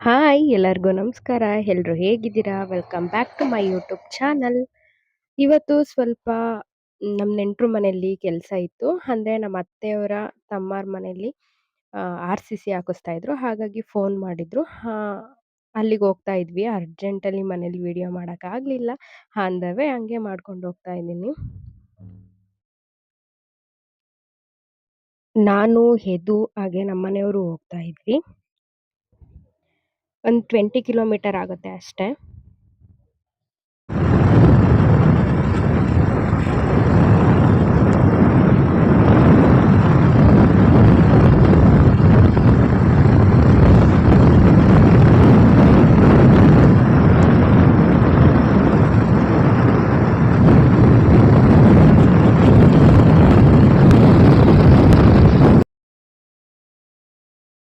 Hi ಎಲ್ಲರಿಗೂ ನಮಸ್ಕಾರ. ಎಲ್ಲರೂ ಹೇಗಿದ್ದೀರಾ? Welcome back to my YouTube channel. ಇವತ್ತು ಸ್ವಲ್ಪ ನಮ್ಮ ನೆಂಟ್ರು ಮನೆಯಲ್ಲಿ ಕೆಲಸ ಇತ್ತು. ಅಂದರೆ ನಮ್ಮ ಅತ್ತೆಯವರ ತಮ್ಮಾರ ಮನೆಯಲ್ಲಿ RCC ಹಾಕಿಸ್ತಾ ಇದ್ರು. ಹಾಗಾಗಿ ಫೋನ್ ಮಾಡಿದ್ರು. ಅಲ್ಲಿಗೆ ಹೋಗ್ತಾ ಇದ್ವಿ. ಅರ್ಜೆಂಟಲ್ಲಿ ಮನೇಲಿ ವಿಡಿಯೋ ಮಾಡೋಕ್ಕಾಗಲಿಲ್ಲ. ಆನ್ ದ ವೇ ಹಂಗೆ ಮಾಡ್ಕೊಂಡು ಹೋಗ್ತಾ ಇದ್ದೀನಿ. ನಾನು, ಹೆದು ಹಾಗೆ ನಮ್ಮನೆಯವರು ಹೋಗ್ತಾ ಇದ್ವಿ. ಒಂದು 20 ಕಿಲೋಮೀಟರ್ ಆಗುತ್ತೆ ಅಷ್ಟೇ.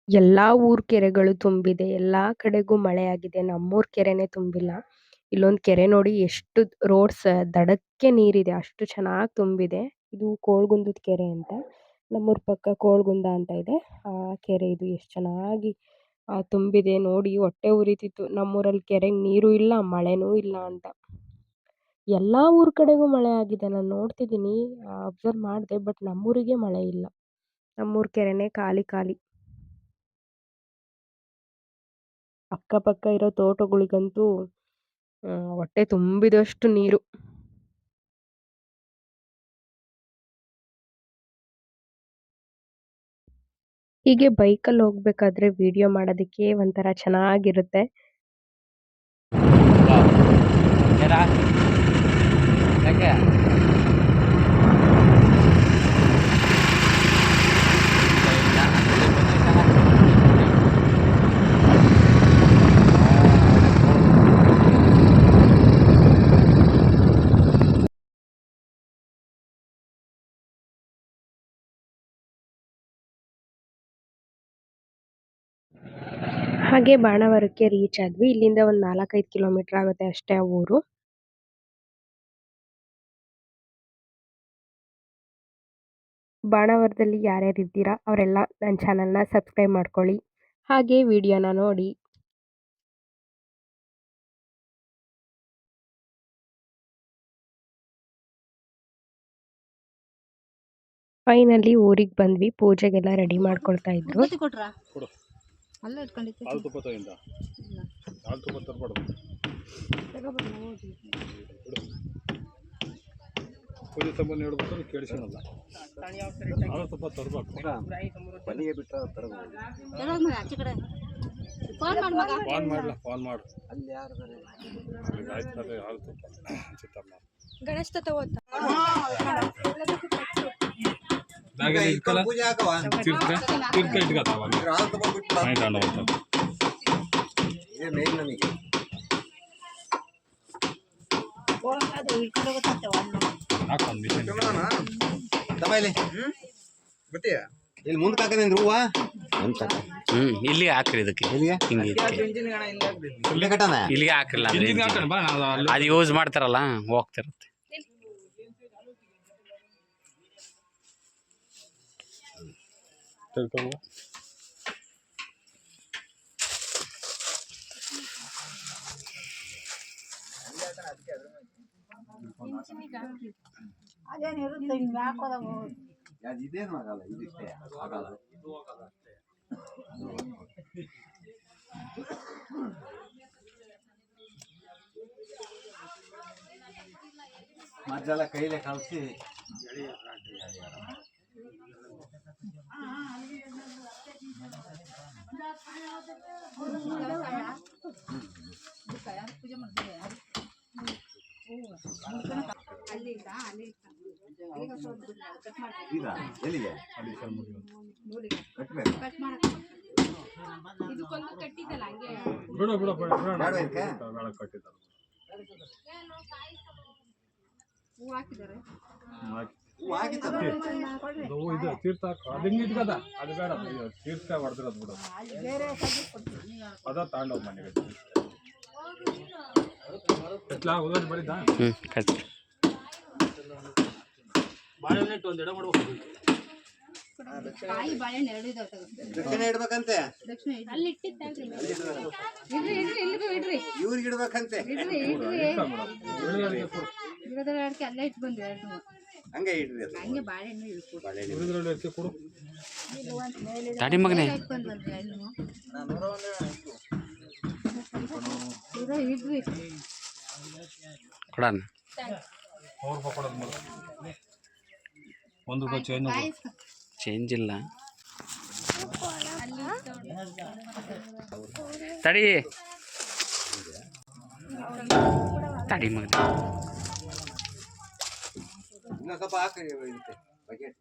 ಎಲ್ಲಾ ಊರ್ ಕೆರೆಗಳು ತುಂಬಿದೆ. ಎಲ್ಲಾ ಕಡೆಗೂ ಮಳೆಯಾಗಿದೆ. ನಮ್ಮೂರ್ ಕೆರೆನೇ ತುಂಬಿಲ್ಲ. ಇಲ್ಲೊಂದ್ ಕೆರೆ ನೋಡಿ ಎಷ್ಟು ರೋಡ್ಸ್ ದಡಕ್ಕೆ ನೀರಿದೆ. ಅಷ್ಟು ಚೆನ್ನಾಗ್ ತುಂಬಿದೆ. ಇದು ಕೋಳ್ಗುಂದದ ಕೆರೆ ಅಂತ. ನಮ್ಮೂರ್ ಪಕ್ಕ ಕೋಳ್ಗುಂದ ಅಂತ ಇದೆ. ಆ ಕೆರೆ ಇದು ಎಷ್ಟು ಚೆನ್ನಾಗಿ ತುಂಬಿದೆ ನೋಡಿ ಹೊಟ್ಟೆ ಉರಿತಿತ್ತು. ನಮ್ಮೂರಲ್ಲಿ ಕೆರೆಗೆ ನೀರು ಇಲ್ಲ, ಮಳೆನೂ ಇಲ್ಲ ಅಂತ. ಎಲ್ಲಾ ಊರ್ ಕಡೆಗೂ ಮಳೆ ಆಗಿದೆ. ನಾನು ನೋಡ್ತಿದ್ದೀನಿ, ಅಬ್ಸರ್ವ್ ಮಾಡಿದೆ. ಬಟ್ ನಮ್ಮೂರಿಗೆ ಮಳೆ ಇಲ್ಲ. ನಮ್ಮೂರ್ ಕೆರೆನೇ ಖಾಲಿ ಖಾಲಿ. ಅಕ್ಕಪಕ್ಕ ಇರೋ ತೋಟಗಳಿಗಂತೂ ಹೊಟ್ಟೆ ತುಂಬಿದಷ್ಟು ನೀರು. ಹೀಗೆ ಬೈಕಲ್ಲಿ ಹೋಗ್ಬೇಕಾದ್ರೆ ವಿಡಿಯೋ ಮಾಡೋದಕ್ಕೆ ಒಂಥರ ಚೆನ್ನಾಗಿರುತ್ತೆ. ಹಾಗೆ ಬಾಣಾವರಕ್ಕೆ ರೀಚ್ ಆದ್ವಿ. ಇಲ್ಲಿಂದ ಒಂದು 4-5 ಕಿಲೋಮೀಟರ್ ಆಗುತ್ತೆ ಅಷ್ಟೇ ಆ ಊರು. ಬಾಣಾವರದಲ್ಲಿ ಯಾರ್ಯಾರು ಇದ್ದೀರಾ ಅವರೆಲ್ಲ ನನ್ನ ಚಾನಲ್ನ ಸಬ್ಸ್ಕ್ರೈಬ್ ಮಾಡ್ಕೊಳ್ಳಿ. ಹಾಗೆ ವಿಡಿಯೋನ ನೋಡಿ. ಫೈನಲಿ ಊರಿಗೆ ಬಂದ್ವಿ. ಪೂಜೆಗೆಲ್ಲ ರೆಡಿ ಮಾಡ್ಕೊಳ್ತಾ ಇದ್ರು. ಪೂಜೆ ಸಂಬಂಧ ಹೇಳ್ಬೇಕು ಕೇಳಿಸೋಣಲ್ಲ ಸ್ವಲ್ಪ ತರಬೇಕು ಮನೆಗೆ ಬಿಟ್ಟರೆ ಫೋನ್ ಮಾಡಲ್ಲ ಫೋನ್ ಮಾಡು ಅಲ್ಲಿ ಯಾರು ಆಯ್ತು ಯಾರು ಚಿತ್ತಮ್ಮ ಗಣೇಶ ತಗೋತ ಪೂಜೆ ಹಾಕವ ತೀರ್ಥ ಇಟ್ಕತ್ತಾವ ಮೇನ್ ನಮಗೆ ಇಲ್ಲಿ ಮುಂದಕ್ಕೆ ಹಾಕದೇನ್ರಿ ಹೂವ ಇಲ್ಲಿಗೆ ಹಾಕ್ರಿ ಇದಕ್ಕೆ ಹಿಂಗೆ ಇಲ್ಲಿಗೆ ಹಾಕಿಲ್ಲ ಅದು ಯೂಸ್ ಮಾಡ್ತಾರಲ್ಲ ಹೋಗ್ತಿರುತ್ತೆ. ಅದೇನಿರುತ್ತೆ ಹಿಂಗೆ ಹಾಕೋದಾಗ ಇದೇನು ಆಗಲ್ಲ ಇದಿಷ್ಟೇ ಆಗಲ್ಲ ಮಜ್ಜೆಲ್ಲ ಕೈಲೇ ಕಲಸಿ ಎಲ್ಲಿಗೆ ಇದು ತೀರ್ಥ ಅದಂಗೆ ಇಟ್ಕದ ಅದು ಬೇಡ ತೀರ್ಥ ಹೊಡೆದಿರೋದು ಬಿಡು ಅದ ತಗೊಂಡೋಗ್ ಮನೆಗೆ ಎತ್ಲಾ ಹೋಗೋದು ಬರಿದ ಬಾಳೆಹಣ್ಣು ಒಂದು ಎಡ ಮಾಡ್ಬೇಕು ಕಾಯಿ ಬಾಳೆಹಣ್ಣು ಎರಡು ಇದಾವೆ ತಗೋ. ದಕ್ಷಿಣ ಇಡ್ಬೇಕಂತೆ ದಕ್ಷಿಣ ಅಲ್ಲಿ ಇಟ್ಟಿದ್ದಲ್ರಿ ಇಡ್ರಿ ಇವ್ರಿಗೆ ಇಡ್ಬೇಕಂತೆ ಗಿಡದ ಅಡಿಕೆ ಅಲ್ಲೇ ಇಟ್ಟು ಬಂದ್ವಿ ಎರಡು ಹಂಗೆ ಇಡ್ರಿ ಅದು ಹಂಗೆ ಬಾಳೆಹಣ್ಣು ಇಟ್ಕೊಡು ಇದ್ರಲ್ಲಿ ಎತ್ತಿ ಕೊಡು. ದಾಡಿ ಮಗನೇ ಇಟ್ಕೊಂಡು ಬಂದ್ವಿ ಹಣ್ಣು ಇಡ್ರಿ ಕೊಡಣ. ₹100 ಕೊಡೋದು ಮೊದಲು. ₹1 ಚೇಂಜ್ ಚೇಂಜ್ ಇಲ್ಲ ತಡಿ ತಡಿ ಮಗನೇ. ಇನ್ನೊಂದು ಸ್ವಲ್ಪ ಹಾಕಿ ಇದಕ್ಕೆ ಬಕೆಟ್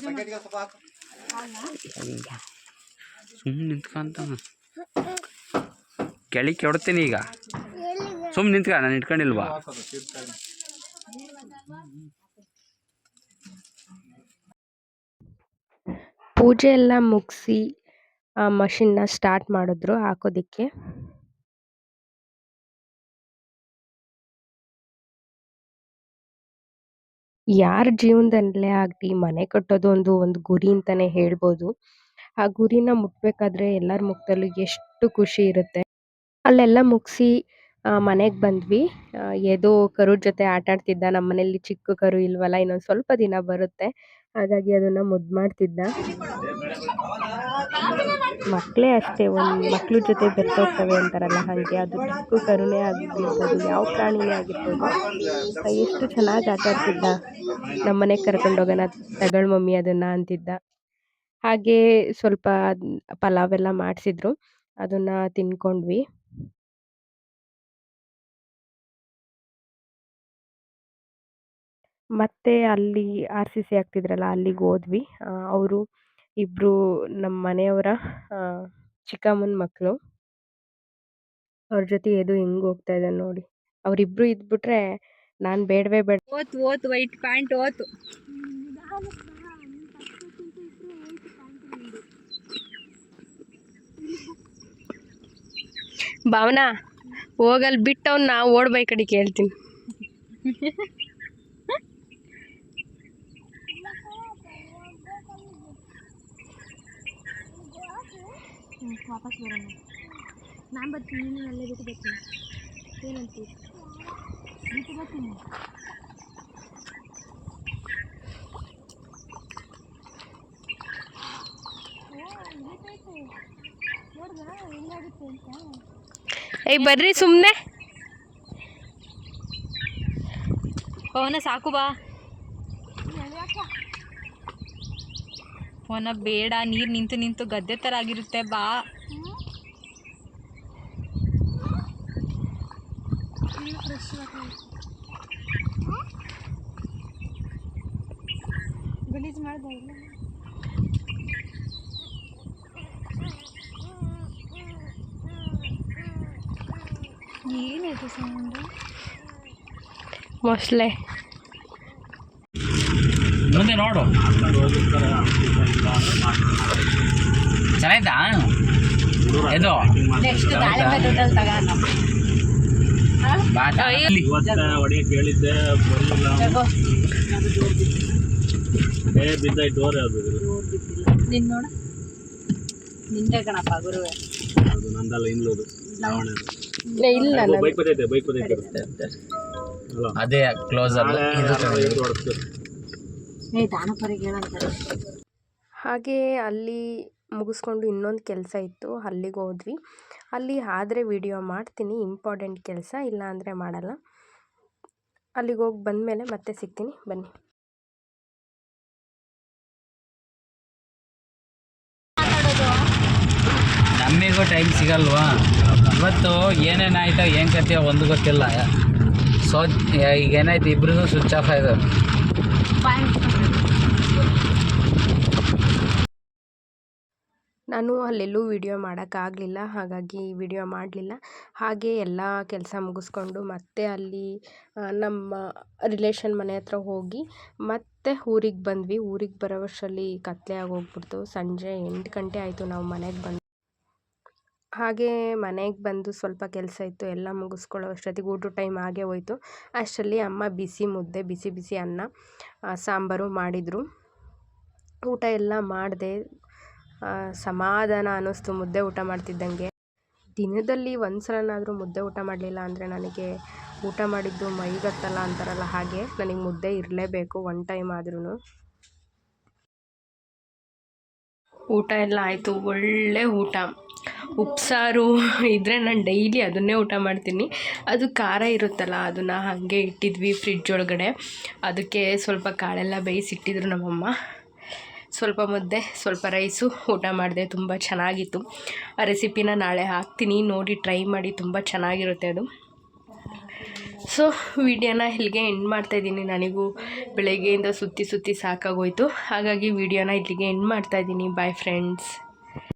ಬಕೆಟ್ಗೆ ಸ್ವಲ್ಪ ಹಾಕು ಸುಮ್ಮನೆ ನಿಂತ್ಕೊಂತ ಕೆಳಗೆ ಕೆಡ್ತೀನಿ ಈಗ. ಸುಮ್ಮನೆ ನಿಂತ್ಕ, ನಾನು ಇಟ್ಕೊಂಡಿಲ್ವಾ? ಹಾಕೋದು ತೀರ್ಥಹಳ್ಳಿ. ಪೂಜೆ ಎಲ್ಲ ಮುಗಿಸಿ ಆ ಮಷಿನ್ನ ಸ್ಟಾರ್ಟ್ ಮಾಡಿದ್ರು ಹಾಕೋದಿಕ್ಕೆ. ಯಾರ ಜೀವನದಲ್ಲೇ ಆಗಲಿ ಮನೆ ಕಟ್ಟೋದು ಒಂದು ಗುರಿ ಅಂತಾನೆ ಹೇಳ್ಬೋದು. ಆ ಗುರಿನ ಮುಟ್ಬೇಕಾದ್ರೆ ಎಲ್ಲರ ಮುಖದಲ್ಲೂ ಎಷ್ಟು ಖುಷಿ ಇರುತ್ತೆ. ಅಲ್ಲೆಲ್ಲ ಮುಗಿಸಿ ಮನೆಗೆ ಬಂದ್ವಿ. ಏದೋ ಕರು ಜೊತೆ ಆಟ ಆಡ್ತಿದ್ದ. ನಮ್ಮ ಮನೇಲಿ ಚಿಕ್ಕ ಕರು ಇಲ್ವಲ್ಲ, ಇನ್ನೊಂದು ಸ್ವಲ್ಪ ದಿನ ಬರುತ್ತೆ, ಹಾಗಾಗಿ ಅದನ್ನ ಮುದ್ದು ಮಾಡ್ತಿದ್ದ. ಮಕ್ಕಳೇ ಅಷ್ಟೇ, ಒಂದು ಮಕ್ಳ ಜೊತೆ ಬೆರ್ತೋಗ್ತವೆ ಅಂತಾರಲ್ಲ, ಹಾಗೆ ಅದು ಚಿಕ್ಕ ಕರುನೇ ಆಗಿರ್ಬೋದು, ಯಾವ ಪ್ರಾಣಿನೇ ಆಗಿರ್ಬೋದು, ಎಷ್ಟು ಚೆನ್ನಾಗಿ ಆಟ ಆಡ್ತಿದ್ದ. ನಮ್ಮ ಮನೆಗೆ ಕರ್ಕೊಂಡೋಗೋಣ ತಗೊಳ್ ಮಮ್ಮಿ ಅದನ್ನ ಅಂತಿದ್ದ. ಹಾಗೆ ಸ್ವಲ್ಪ ಪಲಾವ್ ಎಲ್ಲ ಮಾಡಿಸಿದ್ರು, ಅದನ್ನ ತಿನ್ಕೊಂಡ್ವಿ. ಮತ್ತೆ ಅಲ್ಲಿ RCC ಆಗ್ತಿದ್ರಲ್ಲ ಅಲ್ಲಿಗೆ ಹೋದ್ವಿ. ಅವರು ಇಬ್ರು ನಮ್ಮ ಮನೆಯವರ ಚಿಕ್ಕಮ್ಮನ ಮಕ್ಕಳು. ಅವ್ರ ಜೊತೆ ಎದು ಹೆಂಗ್ ಹೋಗ್ತಾ ಇದ್ದಾನೆ ನೋಡಿ. ಅವರಿಬ್ರು ಇದ್ಬಿಟ್ರೆ ನಾನು ಬೇಡವೇ ಬೇಡ. ಓತು ವೈಟ್ ಪ್ಯಾಂಟ್ ಓತು. ಭಾವನಾ ಹೋಗಲ್ ಬಿಟ್ಟು ಅವ್ನ ಓಡ್ಬೈ ಕಡೆ ಕೇಳ್ತೀನಿ. ವಾಪಸ್ ಬರೋಣ. ನಾನು ಬರ್ತೀನಿ, ನೀನು ಅಲ್ಲೇ ಬಿಟ್ಟು ಬರ್ತೀನಿ. ಏನಂತೀವಿ ಬಿಟ್ಟು ಬರ್ತೀನಿ. ಏಯ್ ಬರ್ರಿ ಸುಮ್ಮನೆ. ಪವನ ಸಾಕು ಬಾ. ಪವನ ಬೇಡ, ನೀರು ನಿಂತು ನಿಂತು ಗದ್ದೆ ಥರ ಆಗಿರುತ್ತೆ, ಬಾ. ಗಲೀಜ್ ಮಾಡ್ದ ಇಲ್ಲ. ಏನಾಯ್ತು ಸೌಂಡ್? ಮೊಸಳೆ. ಮುಂದೆ ನೋಡು, ಚೆನ್ನಾಯ್ತಾ ಇದು? ನೆಕ್ಸ್ಟ್ ದಾಳಿಂಬೆ ದುಡ್ಡಲ್ಲಿ ತಗೋಣ. ಹೊಡಿಯಕ್ಕೆ ಹೇಳಿದ್ದೆ ಬರಲಿಲ್ಲ. ಬಿದ್ದಾಯ್ತು ಡೋರ್ ಯಾವುದು? ನಿನ್ನ ನೋಡ, ನಿಂದೆ ಕಣಪ್ಪ ಗುರುವೆ. ಅದು ನಂದಲ್ಲ, ಇನ್ಲೋದು ಇಲ್ಲ ಬೈಕ್ ಬದೈತೆ ಅದೇ ಕ್ಲೋಸ್ ಅಲ್ಲ. ಹಾಗೆ ಅಲ್ಲಿ ಮುಗಿಸ್ಕೊಂಡು ಇನ್ನೊಂದು ಕೆಲಸ ಇತ್ತು, ಅಲ್ಲಿಗೆ ಹೋದ್ವಿ. ಅಲ್ಲಿ ಆದರೆ ವಿಡಿಯೋ ಮಾಡ್ತೀನಿ, ಇಂಪಾರ್ಟೆಂಟ್ ಕೆಲಸ, ಇಲ್ಲ ಅಂದರೆ ಮಾಡಲ್ಲ. ಅಲ್ಲಿಗೆ ಹೋಗಿ ಬಂದಮೇಲೆ ಮತ್ತೆ ಸಿಗ್ತೀನಿ, ಬನ್ನಿ. ನಮಗೂ ಟೈಮ್ ಸಿಗಲ್ವಾ? ಇವತ್ತು ಏನೇನಾಯ್ತೋ ಏನು ಕಥೆಯೋ ಒಂದು ಗೊತ್ತಿಲ್ಲ. ಸೊ ಈಗ ಏನಾಯ್ತು, ಇಬ್ರಿಗೂ ಸ್ವಿಚ್ ಆಫ್ ಆಯ್ತು. ನಾನು ಅಲ್ಲೆಲ್ಲೂ ವಿಡಿಯೋ ಮಾಡೋಕ್ಕಾಗಲಿಲ್ಲ, ಹಾಗಾಗಿ ವಿಡಿಯೋ ಮಾಡಲಿಲ್ಲ. ಹಾಗೆ ಎಲ್ಲ ಕೆಲಸ ಮುಗಿಸ್ಕೊಂಡು ಮತ್ತೆ ಅಲ್ಲಿ ನಮ್ಮ ರಿಲೇಷನ್ ಮನೆ ಹತ್ರ ಹೋಗಿ ಮತ್ತೆ ಊರಿಗೆ ಬಂದ್ವಿ. ಊರಿಗೆ ಬರೋ ವರ್ಷದಲ್ಲಿ ಕತ್ಲೆ ಆಗೋಗ್ಬಿಡ್ತು. ಸಂಜೆ 8 ಗಂಟೆ ಆಯಿತು ನಾವು ಮನೆಗೆ ಬಂದು. ಹಾಗೇ ಮನೆಗೆ ಬಂದು ಸ್ವಲ್ಪ ಕೆಲಸ ಇತ್ತು, ಎಲ್ಲ ಮುಗಿಸ್ಕೊಳ್ಳೋ ಅಷ್ಟೊತ್ತಿಗೆ ಊಟದ ಟೈಮ್ ಆಗೇ ಹೋಯಿತು. ಅಷ್ಟರಲ್ಲಿ ಅಮ್ಮ ಬಿಸಿ ಮುದ್ದೆ, ಬಿಸಿ ಬಿಸಿ ಅನ್ನ, ಸಾಂಬಾರು ಮಾಡಿದರು. ಊಟ ಎಲ್ಲ ಮಾಡಿದೆ. ಸಮಾಧಾನ ಅನ್ನಿಸ್ತು ಮುದ್ದೆ ಊಟ ಮಾಡ್ತಿದ್ದಂಗೆ. ದಿನದಲ್ಲಿ ಒಂದು ಸಲನಾದರೂ ಮುದ್ದೆ ಊಟ ಮಾಡಲಿಲ್ಲ ಅಂದರೆ ನನಗೆ ಊಟ ಮಾಡಿದ್ದು ಮೈಗತ್ತಲ್ಲ ಅಂತಾರಲ್ಲ, ಹಾಗೆ ನನಗೆ ಮುದ್ದೆ ಇರಲೇಬೇಕು ಒನ್ ಟೈಮ್ ಆದ್ರೂ. ಊಟ ಎಲ್ಲ ಆಯಿತು, ಒಳ್ಳೆ ಊಟ. ಉಪ್ಸಾರು ಇದ್ದರೆ ನಾನು ಡೈಲಿ ಅದನ್ನೇ ಊಟ ಮಾಡ್ತೀನಿ. ಅದು ಖಾರ ಇರುತ್ತಲ್ಲ, ಅದನ್ನು ಹಾಗೆ ಇಟ್ಟಿದ್ವಿ ಫ್ರಿಡ್ಜ್ ಒಳಗಡೆ. ಅದಕ್ಕೆ ಸ್ವಲ್ಪ ಕಾಳೆಲ್ಲ ಬೇಯಿಸಿಟ್ಟಿದ್ರು ನಮ್ಮಮ್ಮ. ಸ್ವಲ್ಪ ಮುದ್ದೆ, ಸ್ವಲ್ಪ ರೈಸು ಊಟ ಮಾಡಿದೆ. ತುಂಬ ಚೆನ್ನಾಗಿತ್ತು. ಆ ರೆಸಿಪಿನ ನಾಳೆ ಹಾಕ್ತೀನಿ, ನೋಡಿ ಟ್ರೈ ಮಾಡಿ, ತುಂಬ ಚೆನ್ನಾಗಿರುತ್ತೆ ಅದು. ಸೊ ವಿಡಿಯೋನ ಇಲ್ಲಿಗೆ ಎಂಡ್ ಮಾಡ್ತಾಯಿದ್ದೀನಿ. ನನಗೂ ಬೆಳಗ್ಗೆಯಿಂದ ಸುತ್ತಿ ಸಾಕಾಗೋಯಿತು, ಹಾಗಾಗಿ ವಿಡಿಯೋನ ಇಲ್ಲಿಗೆ ಎಂಡ್ ಮಾಡ್ತಾಯಿದ್ದೀನಿ. Bye friends.